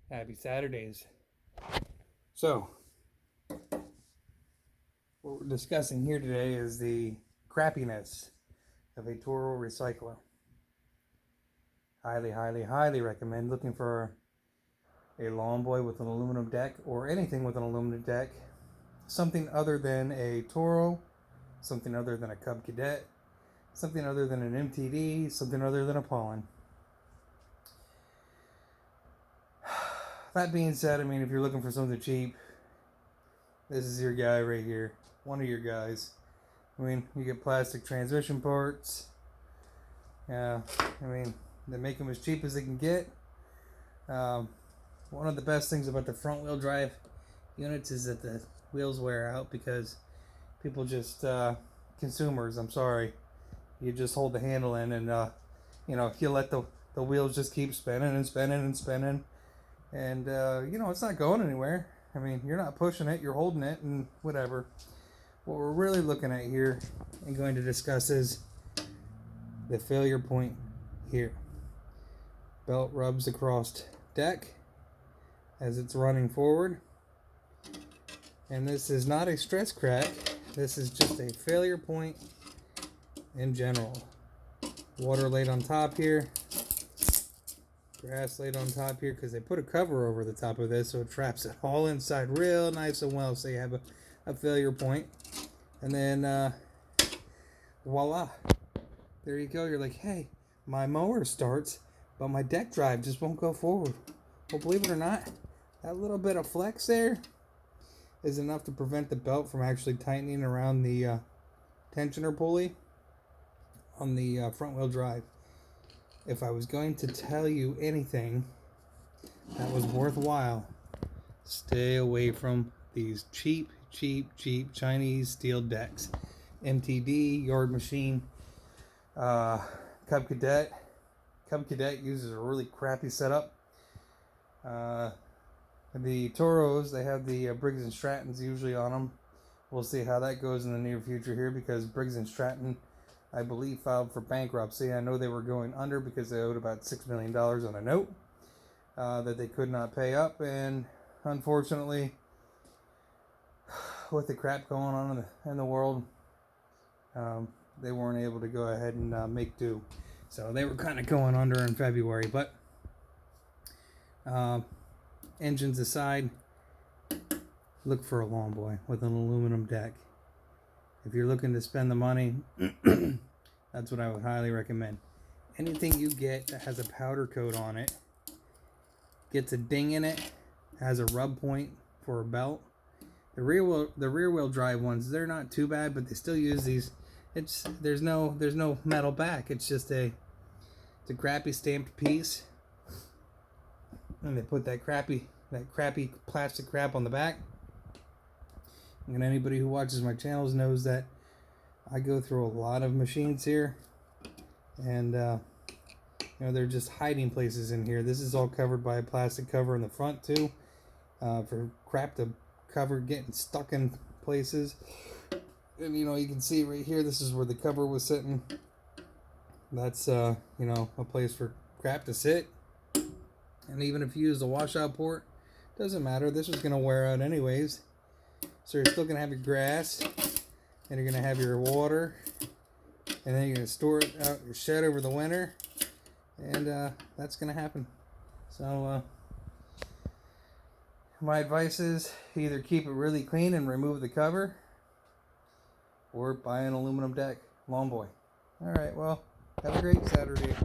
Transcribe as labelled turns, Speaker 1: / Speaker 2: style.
Speaker 1: Happy Saturdays. So, what we're discussing here today is the crappiness of a Toro recycler. Highly recommend looking for a lawn boy with an aluminum deck or anything with an aluminum deck. Something other than a Toro, something other than a Cub Cadet, something other than an MTD, something other than a Pollen. That being said, I mean, if you're looking for something cheap, this is your guy right here. One of your guys. I mean, you get plastic transmission parts. Yeah, I mean, they make them as cheap as they can get. One of the best things about the front wheel drive units is that the wheels wear out because people just, consumers, I'm sorry, you just hold the handle in and, you let the wheels just keep spinning and spinning and spinning. And, it's not going anywhere. I mean, you're not pushing it, you're holding it and whatever. What we're really looking at here and going to discuss is the failure point here. Belt rubs across deck as it's running forward. And this is not a stress crack. This is just a failure point in general. Water laid on top here. Grass laid on top here because they put a cover over the top of this so it traps it all inside real nice and well, so you have a failure point. And then voila, there you go. You're like, hey, my mower starts but my deck drive just won't go forward. Well, believe it or not, that little bit of flex there is enough to prevent the belt from actually tightening around the tensioner pulley on the front wheel drive. If I was going to tell you anything that was worthwhile, stay away from these cheap Chinese steel decks. MTD, Yard Machine, Cub Cadet. Cub Cadet uses a really crappy setup. The Toros, they have the Briggs & Strattons usually on them. We'll see how that goes in the near future here because Briggs & Stratton, I believe, filed for bankruptcy. I know they were going under because they owed about $6 million on a note that they could not pay up. And unfortunately, with the crap going on in the world, they weren't able to go ahead and make do. So they were kind of going under in February. But engines aside, look for a lawn boy with an aluminum deck. If you're looking to spend the money, that's what I would highly recommend. Anything you get that has a powder coat on it, gets a ding in it, has a rub point for a belt. The rear wheel drive ones, they're not too bad, but they still use these. There's no metal back. It's just it's a crappy stamped piece, and they put that crappy plastic crap on the back. And anybody who watches my channels knows that I go through a lot of machines here, and they're just hiding places in here. This is all covered by a plastic cover in the front too, for crap to cover getting stuck in places. And you can see right here, this is where the cover was sitting. That's a place for crap to sit. And even if you use the washout port, doesn't matter. This was gonna wear out anyways. So you're still going to have your grass, and you're going to have your water, and then you're going to store it out your shed over the winter, and that's going to happen. So my advice is either keep it really clean and remove the cover, or buy an aluminum deck lawn boy. All right, well, have a great Saturday.